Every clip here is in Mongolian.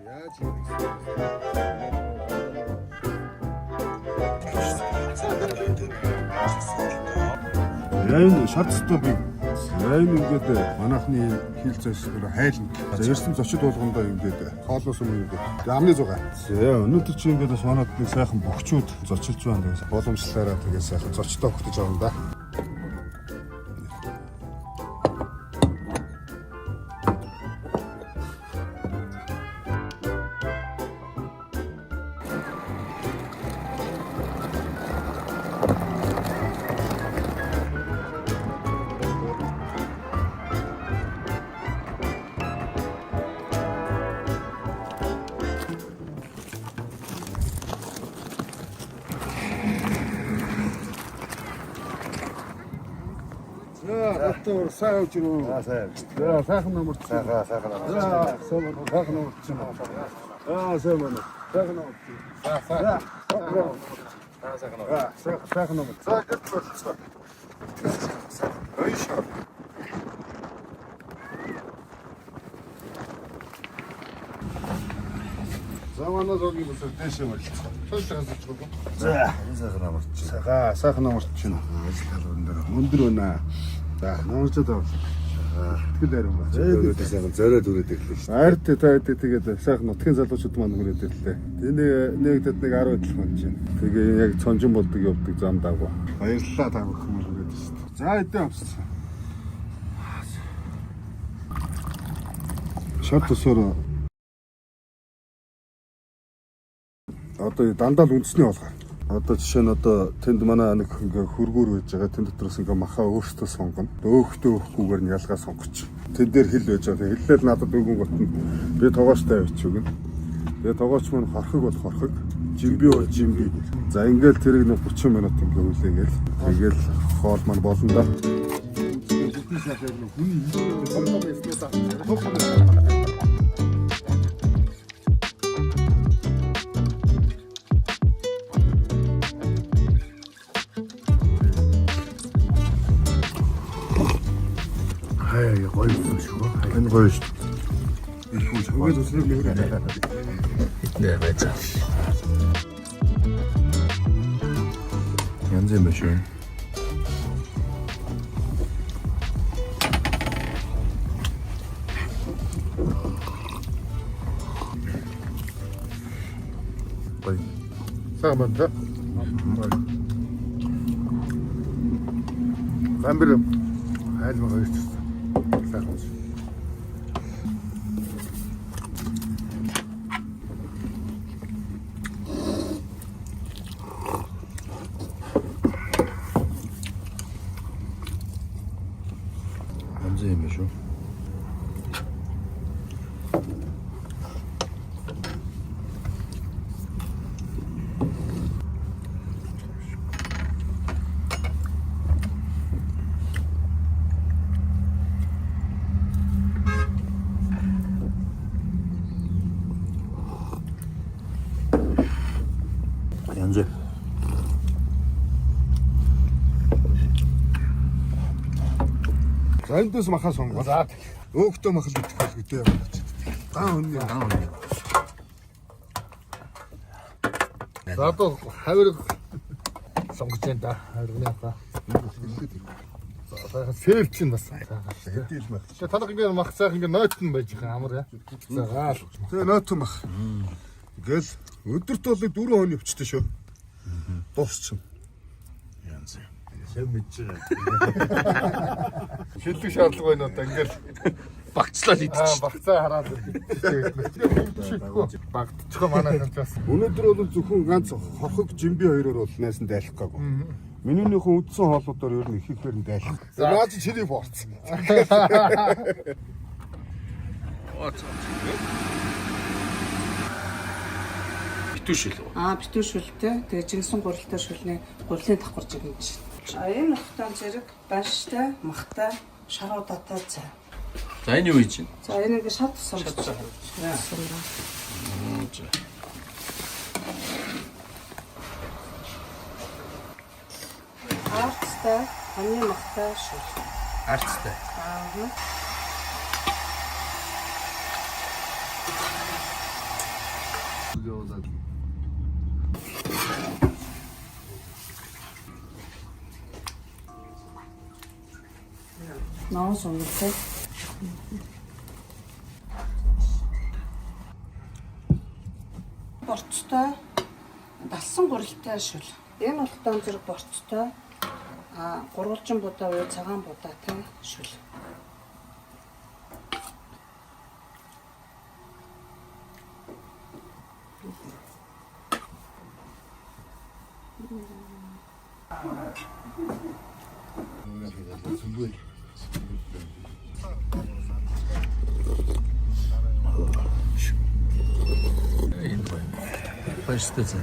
Яаж энэ шатцтай би сайн ингээд манайхны хил зэсгээр хайлна. За ерсэн зочид болгондоо ингээд хоолноос өмнө ингээд амны зугаа. За өнөөдөр чи ингээд бас манайд нэг сайхан бөхчүүд зочилж байна гэсэн боломжлаараа тэгээд сайхан зочдоо өгтөж авна да. Аттор сайн үжирүү. Сайн. За сайхан номер. Сайхан номер. За сайхан номер чинь. Сайн байна. Сайхан номер. Сайхан. Сайхан номер. Сайхан номер. За гэтэл. Ойшоо. Заманаа зогийн бүсээр дэше мэлцээ. Цойлгоос зочгоо. За сайхан номер. Сайхан номер чинь. Өндөр байна. За, номерчод авах. Тэгэл арим ба. Зөөлөд сайхан зориод үрээд ирлээ шүү. Ард тэгээд сайхан нутгийн залуучууд маань үрээд ирлээ. Нэгдэд нэг 10 идэл маань чинь. Тэгээ яг цонжин болдог явдаг зам дагуу. Баярлалаа та бүхэн үрээд шүү. За, эдээ авсан. Шат төсөөр одоо дандаа л үндэсний болгоо. Одоо жишээ нь одоо тэнд манай нэг ингээ хөргүүр байж байгаа. Тэнд дотроос ингээ махаа өөртөө сонгоно. Өөхтөө өөхгүйгээр нь ялгаа сонгоч. Тэн дээр хил байж байгаа. Хиллэл надад өгөн готно. Би тоогоочтой авч өгнө. Тэгээ тоогооч маань хорхог бол хорхог. Жимби бол жимби. За ингээл тэрийг нэг 30 минут ингээ үлээгээл. Тэгээл хоол маань болно да. Хаяа гоё юм шүү. Энэ гоё шүү. Их үгүй чамд өснөг нөр. Нэ бацаа. Янз юм шүү. Бай. Сагманта. Гамбэр хайлмаа гоё шүү. Амза юм шүү. Янз. За эндээс махаа сонгоо. За өөхтөө махал идэх хэлгүүтэй. Даан өнний. За одоо хавирг сонгож байна да. Хавиргны хаа. За сэрэл чинь бас. Хэдийл мах. Тэгээ танах ингээ мах сайхан ингээ нойтон байж байгаа амар яа. За гаал. Тэгээ нойтон мах. Гэл өдөрт бол 4 хоног өвчтэй шүү. Дуусчихна. Янз. Шэм мэдж байгаа. Шилдэг шаардлага байна одоо ингээл багцлал идчих. Багцаа хараад багтчихо манайхан бас. Өнөөдөр бол зөвхөн ганц хорхог жимби хоёроор бол найсан дайлах гаагүй. Минийхөө үдсэн хоолнуудаар ер нь их ихээр нь дайлах. За наад чи чирий борцсон. Битүүшил. Битүүшилтэй. Тэгээ жинсэн гурилтай шүлний гурилын давхар жигнэж. Энэ нутгийн зэрэг банштай, махтай, шаруудатай цай. За энэ юу хийж байна? За энэ ингээ шат тусам. Арцтай, ханы махтай шүл. Арцтай. Ноос үнэтэй. Борцтой. Далсан гурилтай шүл. Энэ болтон зэрэг борцтой. Гурвалжин будаа уу цагаан будаатай шүл. Başladı.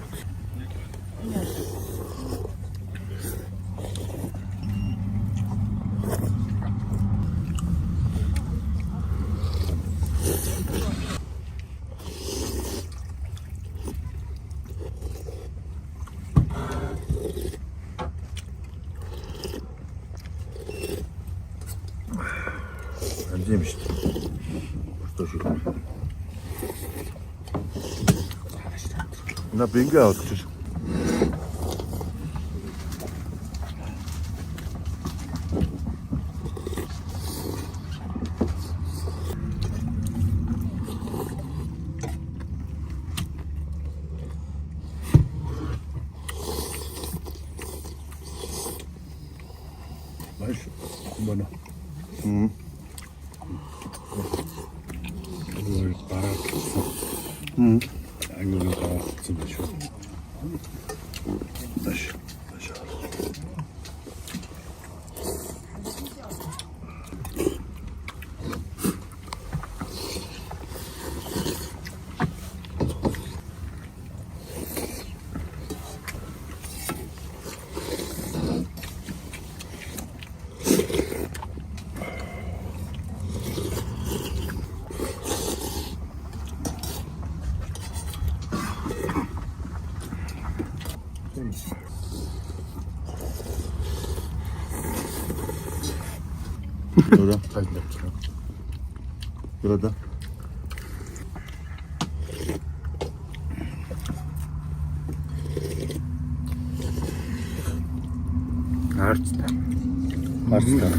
Anlaymış. Burada şu. 나 비행기 어떻게? 맛있어. 뭐나? 이걸 빨아. 이거는 다 좀 마셔. 마셔. Burada. Burada. Harçta. Harçta.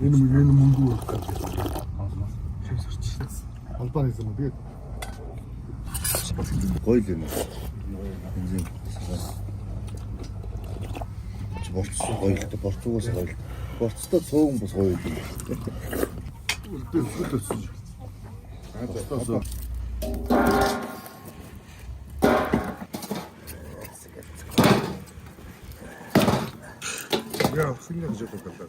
Энэ мөнгө өрөх гэж байна. Шив сарч. Албан хэзээ мө тэгээд гоё л юм. Бензин. Борцоо гоё л борцоогоос гоё л. Борцтой цууган бас гоё юм. Үлдээ өсөж. Борцоос Я всегда где-то как-то.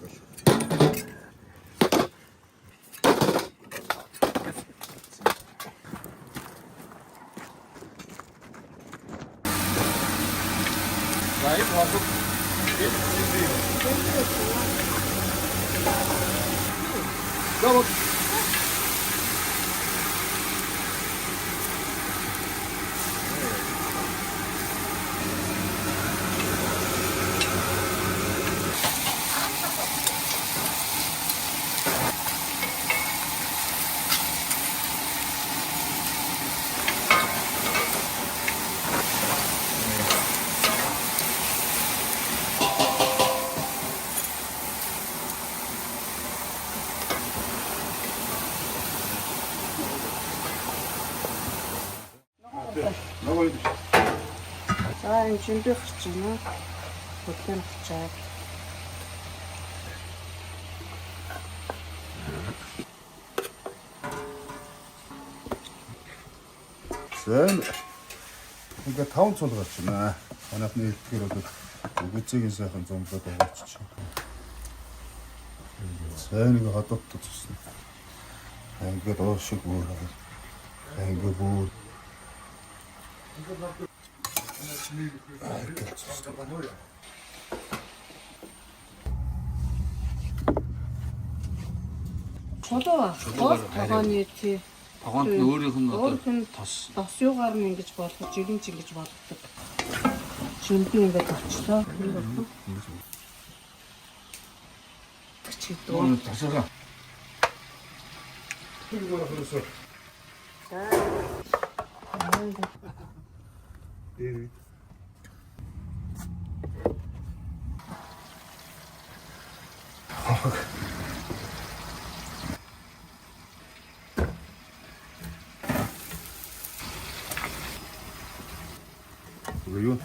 Давай. За энэ жимбэ гарч байна. Хөдлөн гарчаа. За ингээд 5 цул гарч байна. Манайхны хэлтгэр бол үгэцгийн сайхан зомлоод өгч чинь. За нэг хадуудтай цусна. Ингээд оошиг бүр. Ингээд бүр. Чулуу гол тогооны тий. Тогоонд нь өөрийнх нь одоо тос юугаар нь ингэж болгож жигэнч ингэж болгодог. Шүнтэн ингэж очлоо. Өө тасараа. Тэр гоо хөрөөсөө. Дээр юу?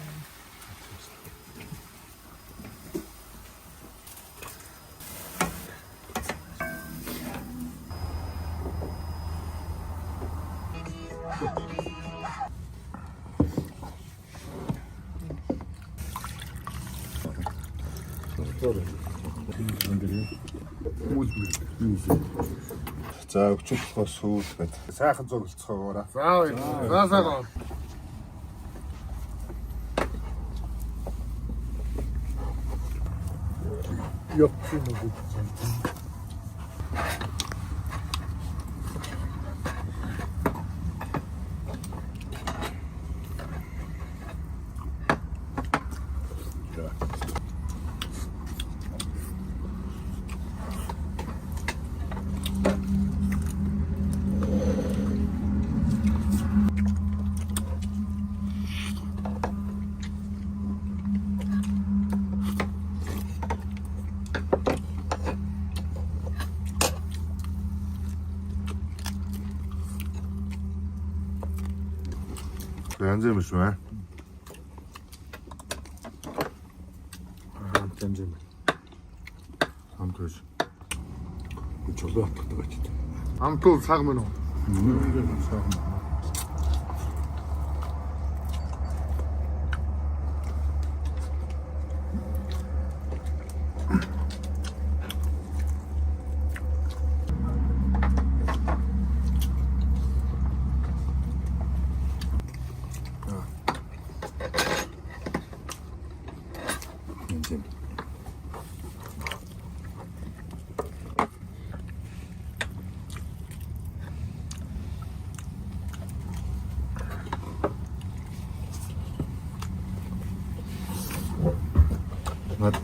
За өчигдөр болохоор сүүл гээд сайхан зургалцгаа. За сайхан. Yapsın o gideceğim. янз юм шүү аа. Янз юм. Хамтж. Чулуу атгадаг байж таа. Хамтул цаг мөн үү? Цаг мөн. Над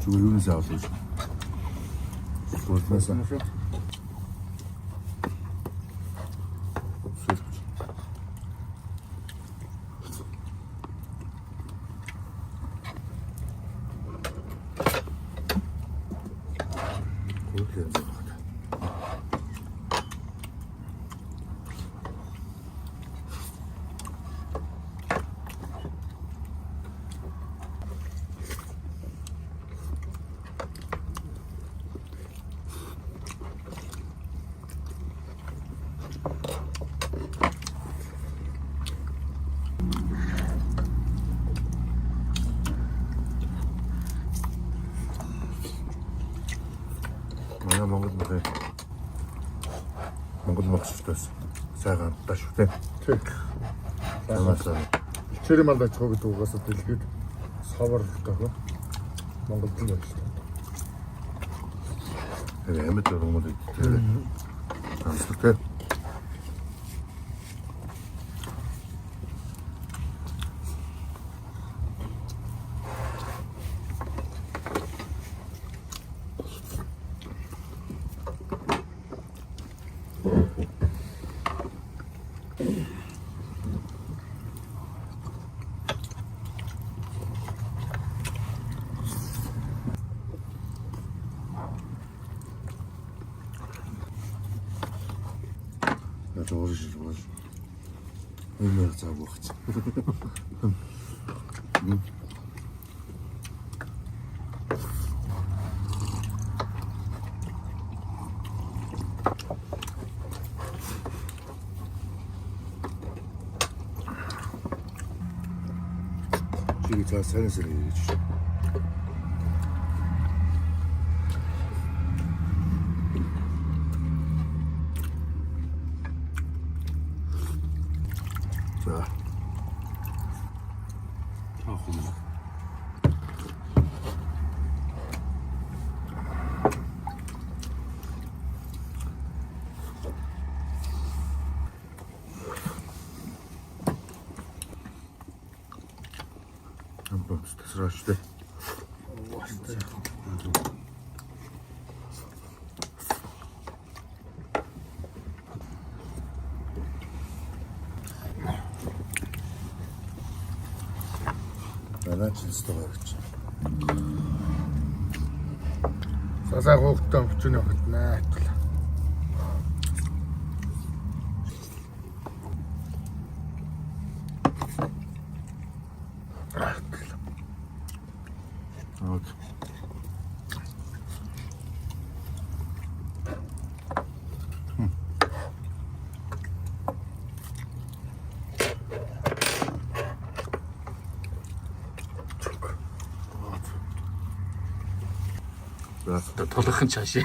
зүгээр юу нэ авах гэж. Болмаса. Монгол мөксөс сайхан таш үү. Тэг. Тамаасаа. Чирэм малдач хог гэдэг угаас дэлгэд савар гэх Монгол дэл байна. Эмэт юм уу гэдэг. Таньдаг. Doğrucu. Ömer çabuk. За сайн сэрээ гэж. За. 한번 스트레스를 나는 진짜 가겠지. 사사고부터 붙여놓고 나. толгойн чашаа.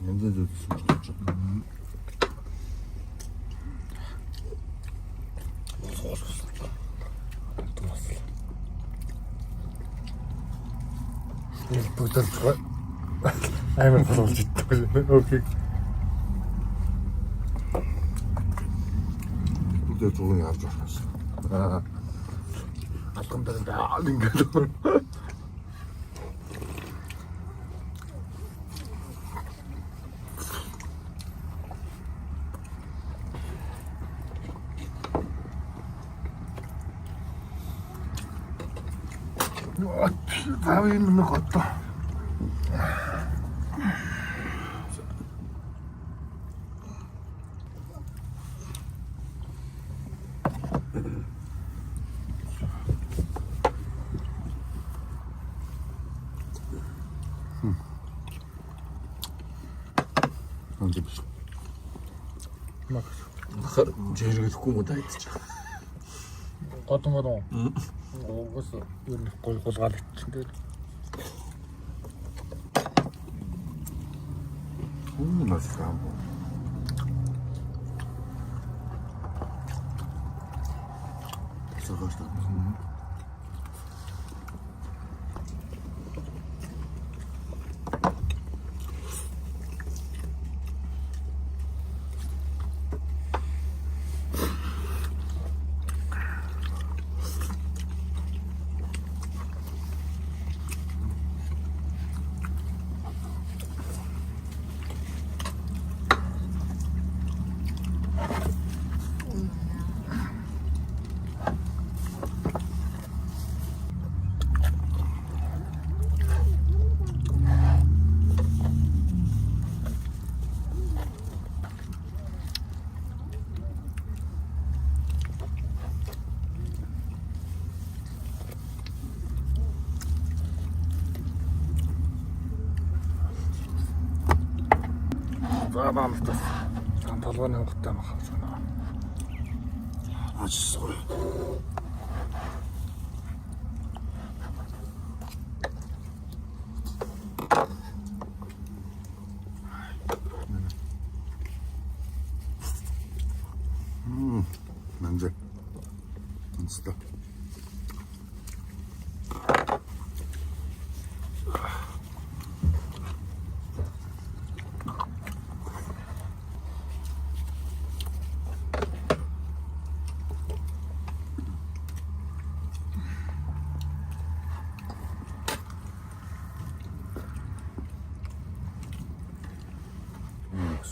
냄새 좋지. 부담스러워. 아이면 벌어지 오케이. 이제 조용히 하자. 아, 아까부터 다 링겨도. 다음에 있는 것 같다. 언제 보시? Нахар жиргэлэхгүй муу дайдчих. Готон. Угс ер нь гулгаал ичсэн дээр. 맛있다. 들어가시다. За баамтас. Сан толгойн хангалттай мах санаа. 맛있어. 냄새. 맛있다.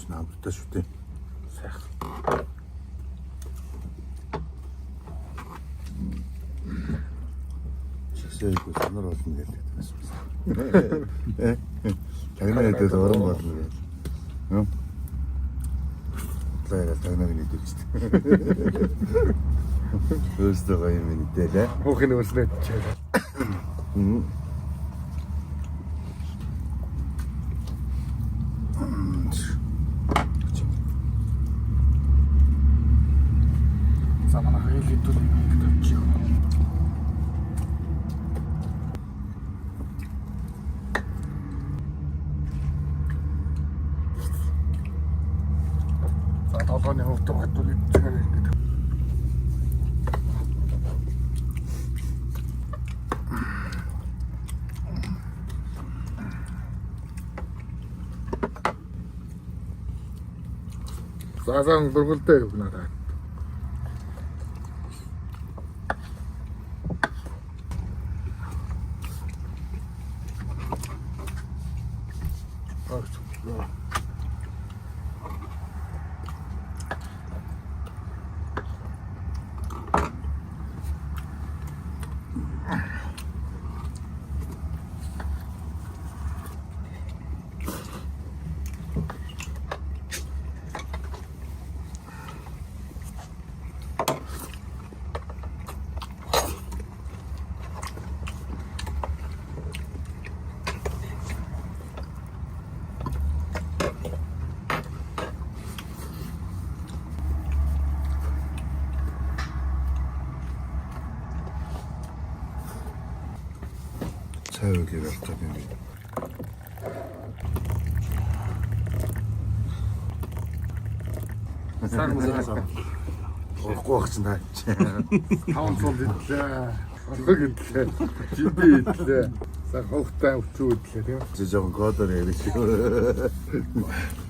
나부터 줄게. 식사하고 손으로 왔으면 되겠습니다. 예? 장난에 대해서 어려운 것 같은데. 응? бодлоо яриад тагнаг нийтүүлж дээ. Өөрсдөө гоё юм нэтэлээ. Хөөхний өснөд чийл. Замана хэл идүүл тавьчих. За толгойн хөвтөг хатвал идчихээр ингэ. Заасан дургуултай юу надад. Цай үлээр алтаад юм. Сармусаа. Орохгүй байх чинь таа. 500 идлээ. Олог идлээ. Жиби идлээ. Сар хогтай өчөө идлээ тийм. Чи жоохон кодор ярих.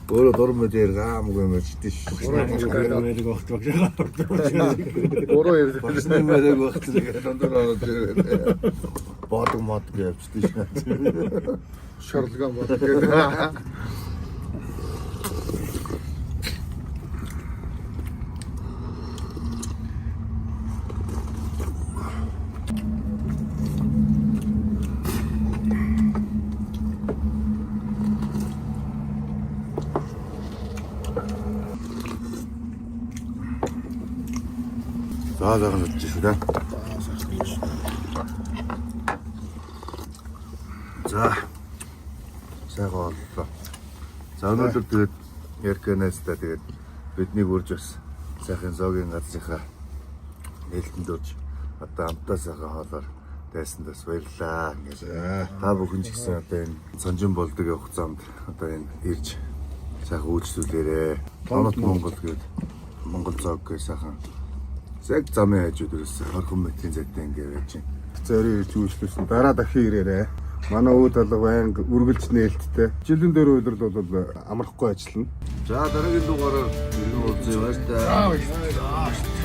Өөрөө дурмад ярих аамгүй юм чи тийш. Мэрэг огт багшаа. Бороо ярьж Басны мэрэг багт нэг дондор ороод ирээ. Бодог мод гэж тийш. шорлогоо бод гэдэг. Заагаар нь үтчих шүү дээ. За. Сайхан боллоо. За өнөөдөр тэгээд ярканаас та тэгээд бидний үрж бас сайхан зоогийн газрынхаа нээлтэнд орж одоо амтаа сайхан хоолоор дайсанд бас баярлаа. Ингээд та бүхэн ч гэсэн одоо энэ сонжин болдог явах замд одоо энэ ирж сайхан үйлчлүүлээрээ. Тонот Монгол гээд Монгол зоог гээ сайхан яг замын хажууд ерөөсөө 20 метрийн зайтай ингээд байж байна. Зөрийн ирж үйлчлүүлсэн дараа дахин ирээрээ. Манай үүд алга байнга үргэлж нээлттэй. Жилийн дээр үйлрэл бол амрахгүй ажиллана. За дараагийн дугаараар иргэн уулзъя баяр та.